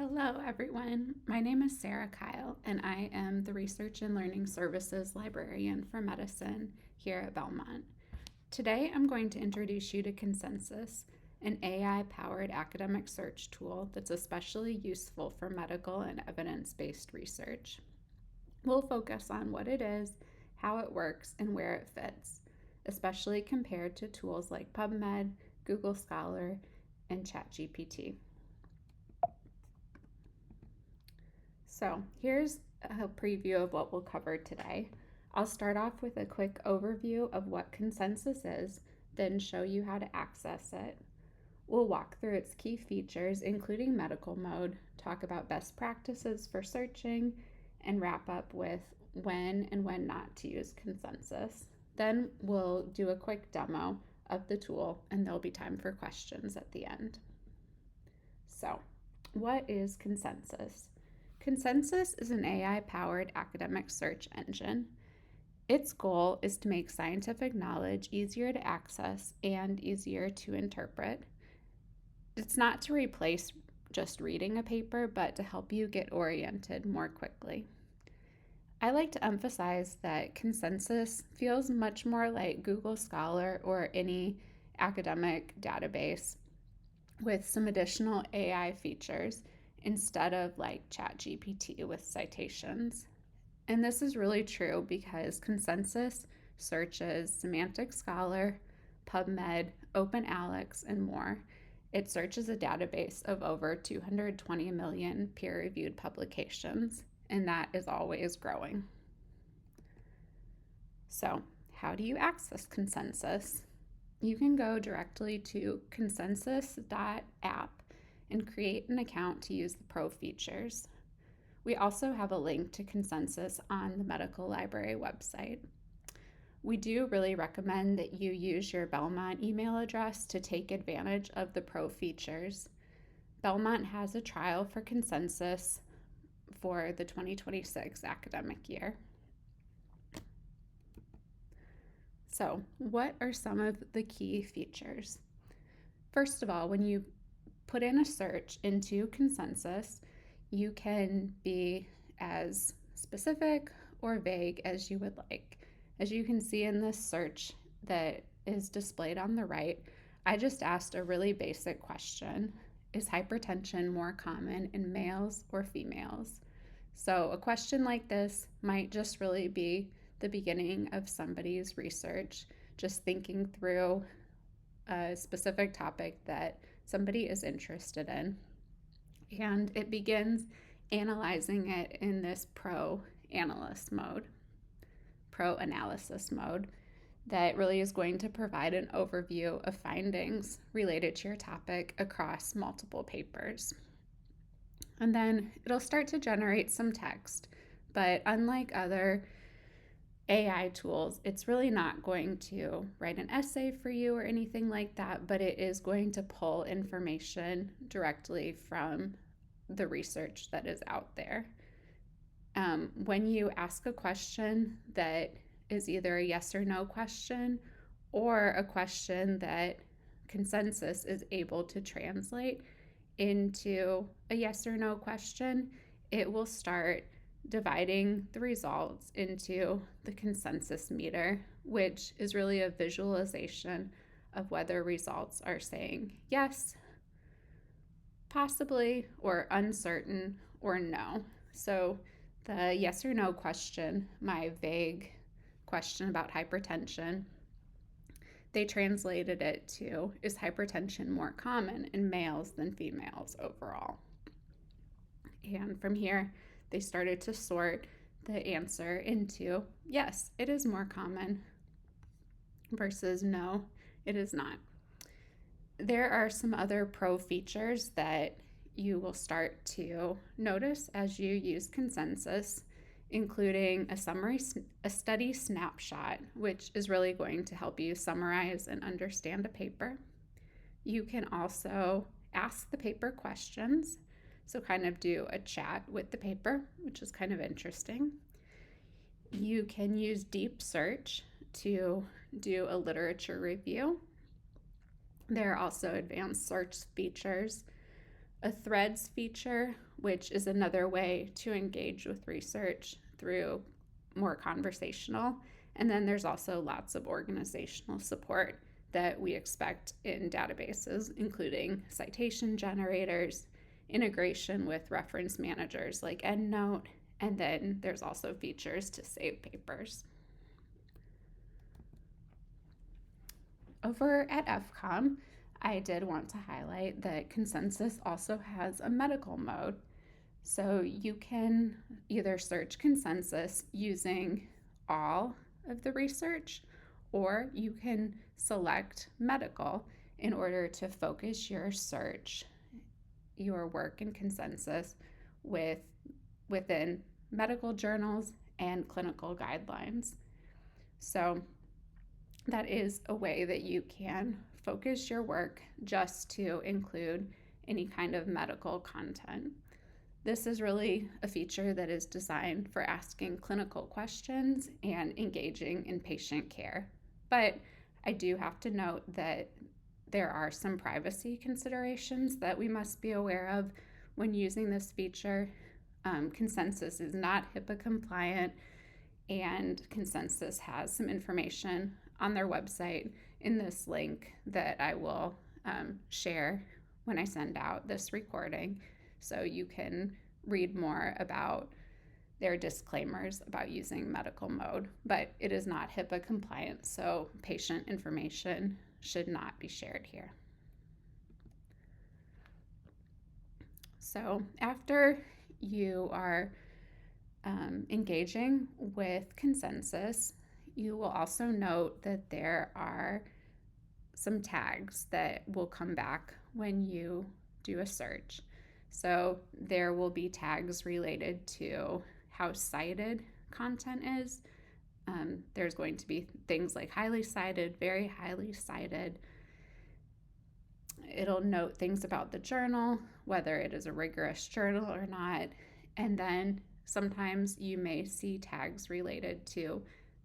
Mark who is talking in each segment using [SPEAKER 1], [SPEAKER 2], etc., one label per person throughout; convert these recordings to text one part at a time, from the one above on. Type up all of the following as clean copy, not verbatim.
[SPEAKER 1] Hello, everyone. My name is Sarah Kyle, and I am the Research and Learning Services Librarian for Medicine here at Belmont. Today, I'm going to introduce you to Consensus, an AI-powered academic search tool that's especially useful for medical and evidence-based research. We'll focus on what it is, how it works, and where it fits, especially compared to tools like PubMed, Google Scholar, and ChatGPT. So here's a preview of what we'll cover today. I'll start off with a quick overview of what Consensus is, then show you how to access it. We'll walk through its key features, including medical mode, talk about best practices for searching, and wrap up with when and when not to use Consensus. Then we'll do a quick demo of the tool, and there'll be time for questions at the end. So, what is Consensus? Consensus is an AI-powered academic search engine. Its goal is to make scientific knowledge easier to access and easier to interpret. It's not to replace just reading a paper, but to help you get oriented more quickly. I like to emphasize that Consensus feels much more like Google Scholar or any academic database with some additional AI features instead of like ChatGPT with citations. And this is really true because Consensus searches Semantic Scholar, PubMed, OpenAlex, and more. It searches a database of over 220 million peer-reviewed publications, and that is always growing. So, how do you access Consensus? You can go directly to consensus.app and create an account to use the pro features. We also have a link to Consensus on the medical library website. We do really recommend that you use your Belmont email address to take advantage of the pro features. Belmont has a trial for Consensus for the 2026 academic year. So, what are some of the key features? First of all, when you put in a search into Consensus, you can be as specific or vague as you would like. As you can see in this search that is displayed on the right, I just asked a really basic question. Is hypertension more common in males or females? So a question like this might just really be the beginning of somebody's research, just thinking through a specific topic that somebody is interested in. And it begins analyzing it in this pro-analysis mode that really is going to provide an overview of findings related to your topic across multiple papers. And then it'll start to generate some text, but unlike other AI tools, it's really not going to write an essay for you or anything like that, but it is going to pull information directly from the research that is out there. When you ask a question that is either a yes or no question or a question that Consensus is able to translate into a yes or no question, it will start dividing the results into the consensus meter, which is really a visualization of whether results are saying yes, possibly, or uncertain, or no. So the yes or no question, my vague question about hypertension, they translated it to, is hypertension more common in males than females overall? And from here, they started to sort the answer into, yes, it is more common, versus no, it is not. There are some other pro features that you will start to notice as you use Consensus, including a study snapshot, which is really going to help you summarize and understand a paper. You can also ask the paper questions, so kind of do a chat with the paper, which is kind of interesting. You can use deep search to do a literature review. There are also advanced search features a threads feature, which is another way to engage with research through more conversational. And then there's also lots of organizational support that we expect in databases, including citation generators, integration with reference managers like EndNote, and then there's also features to save papers. Over at FCOM, I did want to highlight that Consensus also has a medical mode. So you can either search Consensus using all of the research, or you can select medical in order to focus your search, your work in Consensus within medical journals and clinical guidelines. So that is a way that you can focus your work just to include any kind of medical content. This is really a feature that is designed for asking clinical questions and engaging in patient care. But I do have to note that there are some privacy considerations that we must be aware of when using this feature. Consensus is not HIPAA compliant, and Consensus has some information on their website in this link that I will share when I send out this recording, so you can read more about their disclaimers about using medical mode. But it is not HIPAA compliant, so patient information should not be shared here. So after you are engaging with Consensus, you will also note that there are some tags that will come back when you do a search. So there will be tags related to how cited content is. There's going to be things like highly cited, very highly cited. It'll note things about the journal, whether it is a rigorous journal or not. And then sometimes you may see tags related to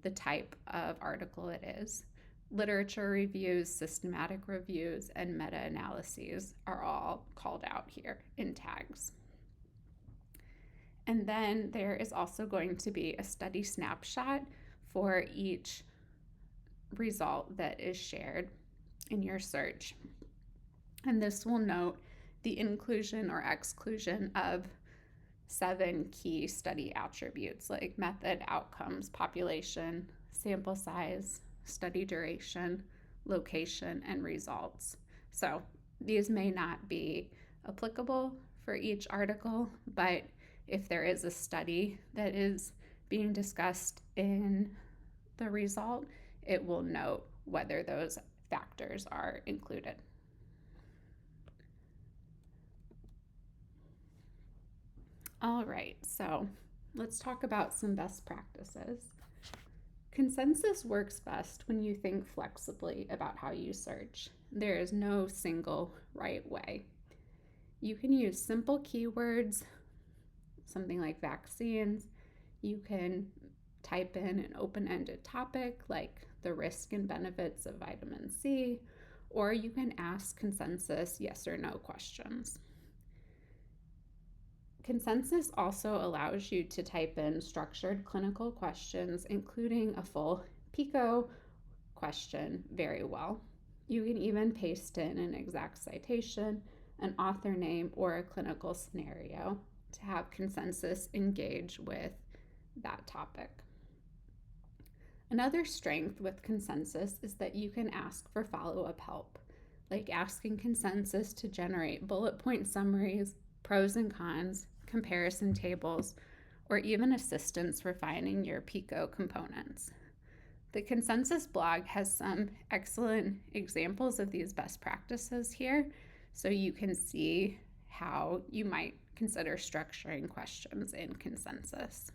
[SPEAKER 1] the type of article it is. Literature reviews, systematic reviews, and meta-analyses are all called out here in tags. And then there is also going to be a study snapshot for each result that is shared in your search. And this will note the inclusion or exclusion of 7 key study attributes like method, outcomes, population, sample size, study duration, location, and results. So these may not be applicable for each article, but if there is a study that is being discussed in the result, it will note whether those factors are included. All right, so let's talk about some best practices. Consensus works best when you think flexibly about how you search. There is no single right way. You can use simple keywords, something like vaccines. You can type in an open-ended topic like the risk and benefits of vitamin C, or you can ask Consensus yes or no questions. Consensus also allows you to type in structured clinical questions, including a full PICO question, very well. You can even paste in an exact citation, an author name, or a clinical scenario to have Consensus engage with that topic. Another strength with Consensus is that you can ask for follow-up help, like asking Consensus to generate bullet point summaries, pros and cons, comparison tables, or even assistance refining your PICO components. The Consensus blog has some excellent examples of these best practices here, so you can see how you might consider structuring questions in Consensus.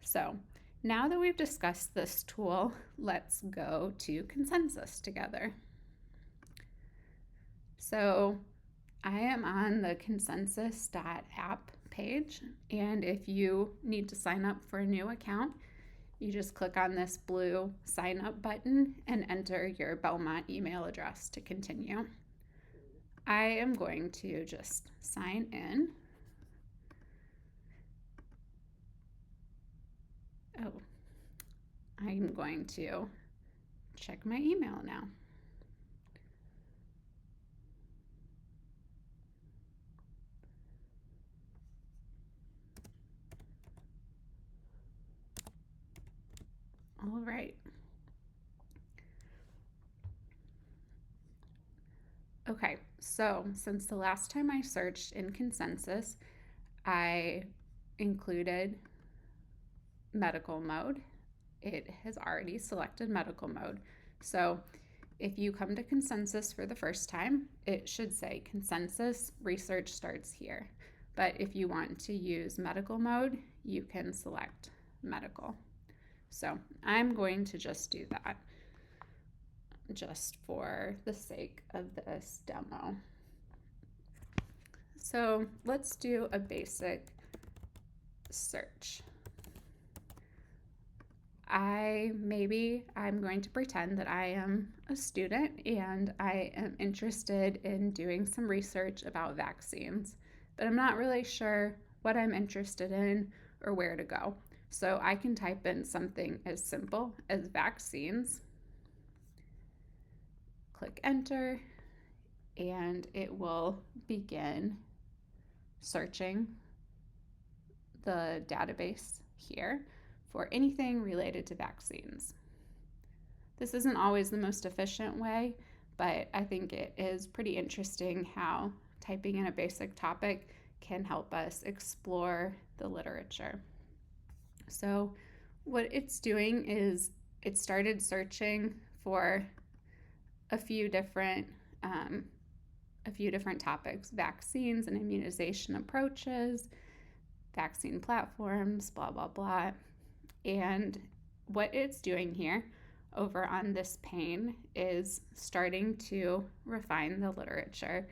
[SPEAKER 1] So now that we've discussed this tool, let's go to Consensus together. So I am on the consensus.app page, and if you need to sign up for a new account, you just click on this blue sign up button and enter your Belmont email address to continue. I am going to just sign in. Oh, I'm going to check my email now. All right. Okay, so since the last time I searched in consensus, I included medical mode. It has already selected medical mode. So if you come to consensus for the first time, it should say consensus research starts here. But if you want to use medical mode, you can select medical. So I'm going to just do that just for the sake of this demo. So let's do a basic search. I'm going to pretend that I am a student and I am interested in doing some research about vaccines, but I'm not really sure what I'm interested in or where to go. So I can type in something as simple as vaccines, click enter, and it will begin searching the database here for anything related to vaccines. This isn't always the most efficient way, but I think it is pretty interesting how typing in a basic topic can help us explore the literature. So what it's doing is it started searching for a few different topics: vaccines and immunization approaches, vaccine platforms, blah, blah, blah. And what it's doing here over on this pane is starting to refine the literature.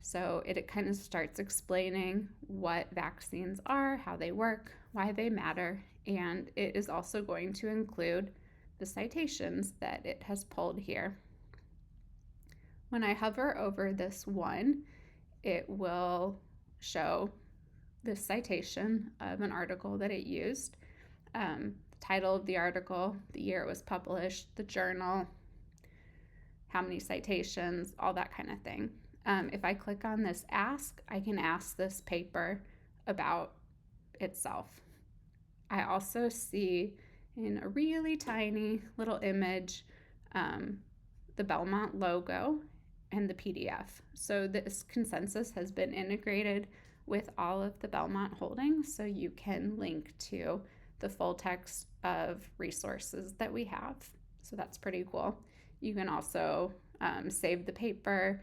[SPEAKER 1] So it kind of starts explaining what vaccines are, how they work, why they matter, and it is also going to include the citations that it has pulled here. When I hover over this one, it will show this citation of an article that it used, the title of the article, the year it was published, the journal, how many citations, all that kind of thing. If I click on this ask, I can ask this paper about itself. I also see in a really tiny little image the Belmont logo and the PDF. So this consensus has been integrated with all of the Belmont holdings, so you can link to the full text of resources that we have. So that's pretty cool. You can also save the paper,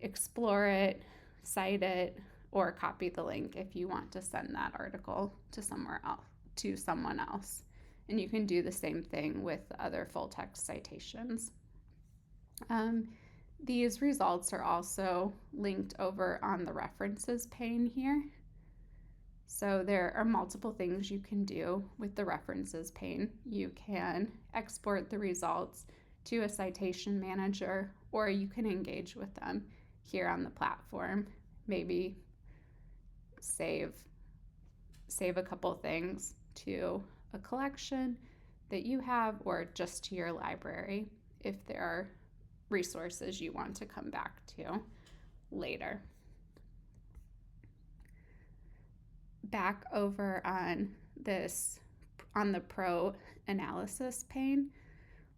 [SPEAKER 1] explore it, cite it, or copy the link if you want to send that article to someone else. And you can do the same thing with other full text citations. These results are also linked over on the references pane here. So there are multiple things you can do with the references pane. You can export the results to a citation manager, or you can engage with them here on the platform. Maybe save a couple things to a collection that you have, or just to your library if there are resources you want to come back to later. Back over on the pro analysis pane,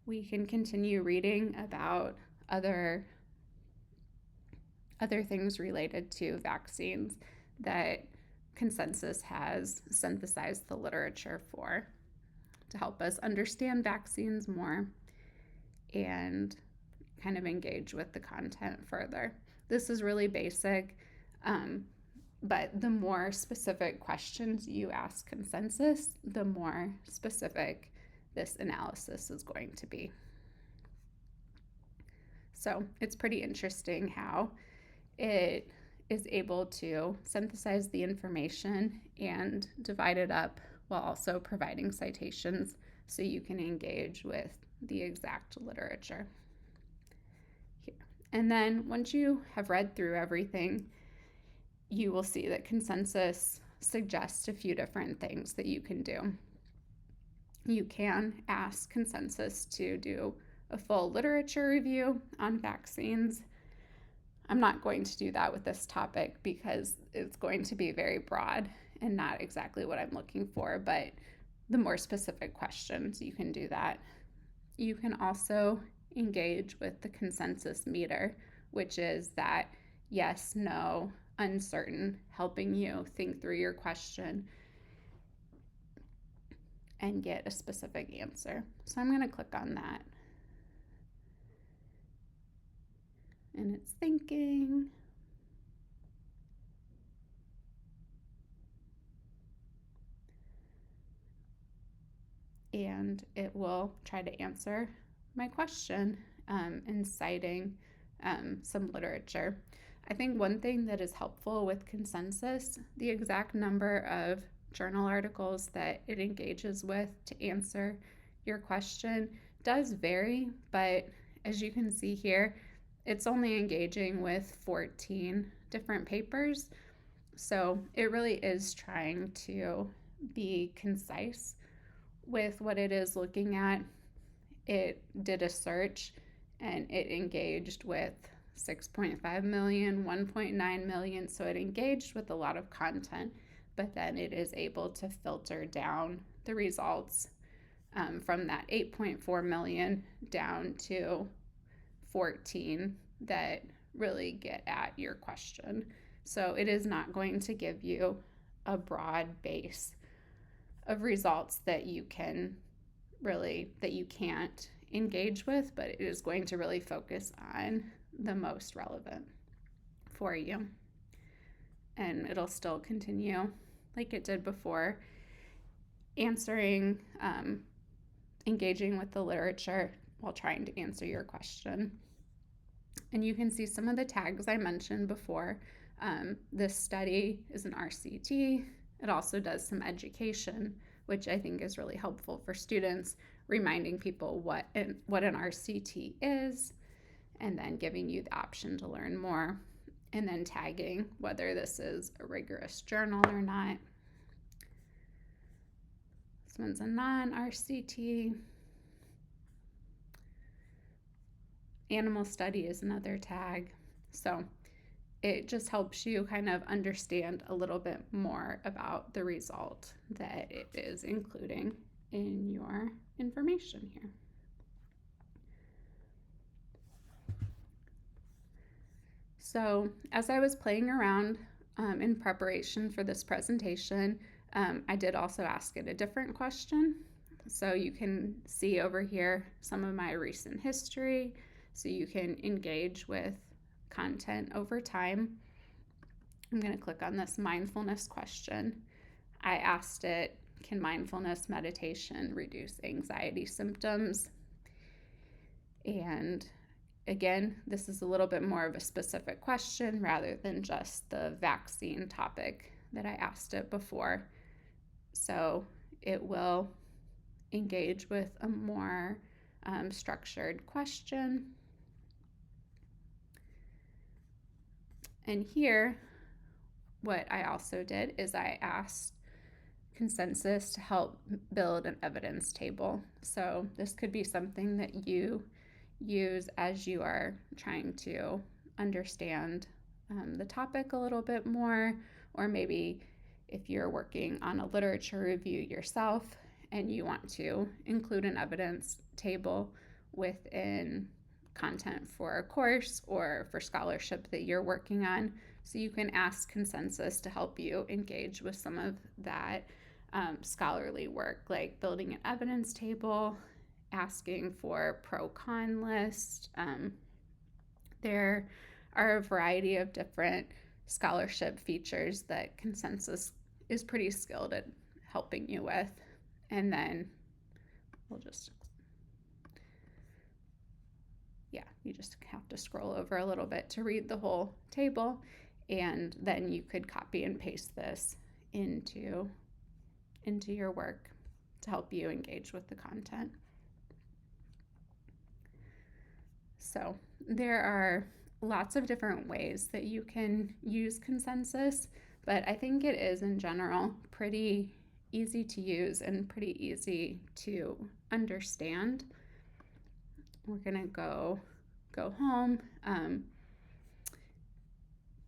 [SPEAKER 1] we can continue reading about other things related to vaccines that consensus has synthesized the literature for to help us understand vaccines more and kind of engage with the content further. This is really basic, but the more specific questions you ask consensus, the more specific this analysis is going to be. So it's pretty interesting how it is able to synthesize the information and divide it up while also providing citations so you can engage with the exact literature. Here. And then once you have read through everything, you will see that consensus suggests a few different things that you can do. You can ask consensus to do a full literature review on vaccines. I'm not going to do that with this topic because it's going to be very broad and not exactly what I'm looking for, but the more specific questions, you can do that. You can also engage with the consensus meter, which is that yes, no, uncertain, helping you think through your question and get a specific answer. So I'm going to click on that. And it's thinking. And it will try to answer my question and citing some literature. I think one thing that is helpful with consensus, the exact number of journal articles that it engages with to answer your question does vary, but as you can see here, it's only engaging with 14 different papers. So it really is trying to be concise with what it is looking at. It did a search and it engaged with 6.5 million, 1.9 million. So it engaged with a lot of content, but then it is able to filter down the results from that 8.4 million down to 14 that really get at your question. So it is not going to give you a broad base of results that you can't engage with, but it is going to really focus on the most relevant for you. And it'll still continue like it did before, engaging with the literature while trying to answer your question. And you can see some of the tags I mentioned before. This study is an RCT. It also does some education, which I think is really helpful for students, reminding people what an RCT is, and then giving you the option to learn more, and then tagging whether this is a rigorous journal or not. This one's a non-RCT. Animal study is another tag. So it just helps you kind of understand a little bit more about the result that it is including in your information here. So as I was playing around in preparation for this presentation, I did also ask it a different question. So you can see over here some of my recent history, so you can engage with content over time. I'm going to click on this mindfulness question. I asked it, can mindfulness meditation reduce anxiety symptoms? And again, this is a little bit more of a specific question rather than just the vaccine topic that I asked it before. So it will engage with a more structured question. And here, what I also did is I asked consensus to help build an evidence table. So this could be something that you use as you are trying to understand the topic a little bit more, or maybe if you're working on a literature review yourself and you want to include an evidence table within content for a course or for scholarship that you're working on. So you can ask consensus to help you engage with some of that scholarly work, like building an evidence table, asking for pro-con list. There are a variety of different scholarship features that consensus is pretty skilled at helping you with. And then you just have to scroll over a little bit to read the whole table, and then you could copy and paste this into your work to help you engage with the content. So there are lots of different ways that you can use consensus, but I think it is in general pretty easy to use and pretty easy to understand. We're gonna go home.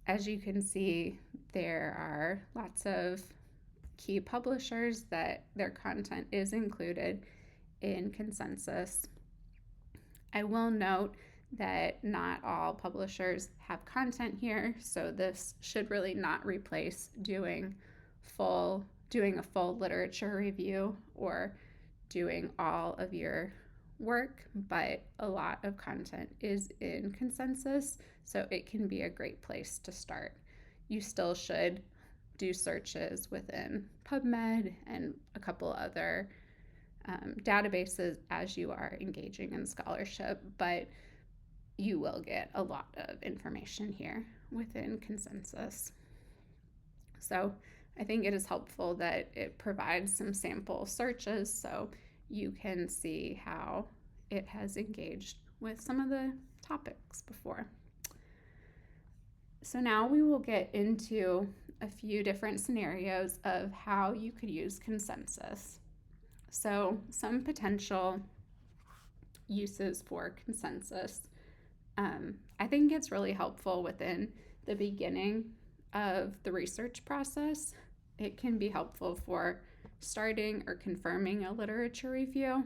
[SPEAKER 1] As you can see, there are lots of key publishers that their content is included in consensus. I will note that not all publishers have content here, so this should really not replace doing a full literature review or doing all of your work, but a lot of content is in consensus, so it can be a great place to start. You still should do searches within PubMed and a couple other databases as you are engaging in scholarship, but you will get a lot of information here within consensus. So I think it is helpful that it provides some sample searches so you can see how it has engaged with some of the topics before. So now we will get into a few different scenarios of how you could use consensus. So some potential uses for consensus. I think it's really helpful within the beginning of the research process. It can be helpful for starting or confirming a literature review,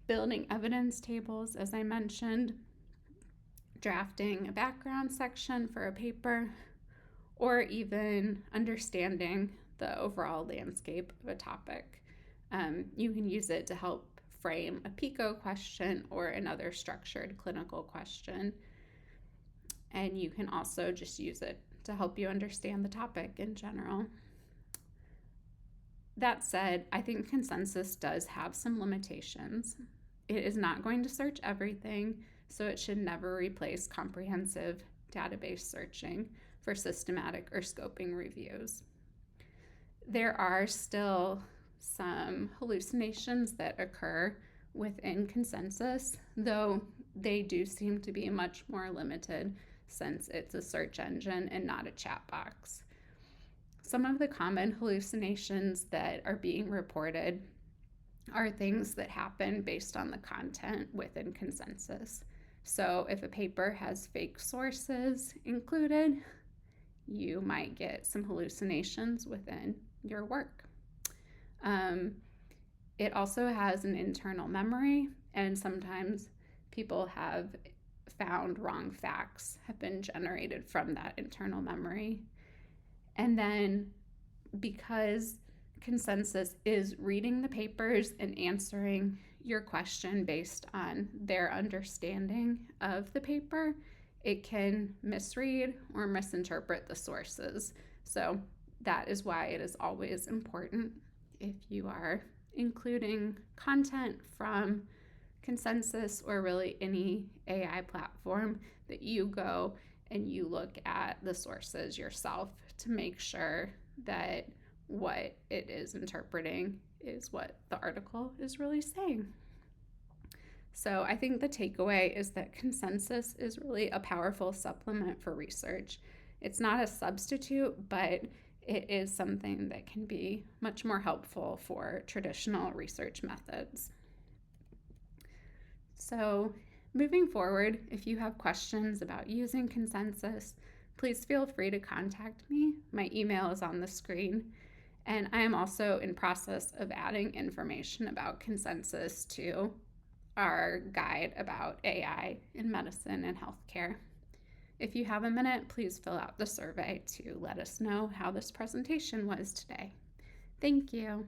[SPEAKER 1] building evidence tables, as I mentioned, drafting a background section for a paper, or even understanding the overall landscape of a topic. You can use it to help frame a PICO question or another structured clinical question. And you can also just use it to help you understand the topic in general. That said, I think consensus does have some limitations. It is not going to search everything, so it should never replace comprehensive database searching for systematic or scoping reviews. There are still some hallucinations that occur within consensus, though they do seem to be much more limited since it's a search engine and not a chat box. Some of the common hallucinations that are being reported are things that happen based on the content within consensus. So if a paper has fake sources included, you might get some hallucinations within your work. It also has an internal memory, and sometimes people have found wrong facts have been generated from that internal memory. And then because consensus is reading the papers and answering your question based on their understanding of the paper, it can misread or misinterpret the sources. So that is why it is always important, if you are including content from consensus or really any AI platform, that you go and you look at the sources yourself to make sure that what it is interpreting is what the article is really saying. So I think the takeaway is that consensus is really a powerful supplement for research. It's not a substitute, but it is something that can be much more helpful for traditional research methods. So moving forward, if you have questions about using consensus, please feel free to contact me. My email is on the screen. And I am also in process of adding information about consensus to our guide about AI in medicine and healthcare. If you have a minute, please fill out the survey to let us know how this presentation was today. Thank you.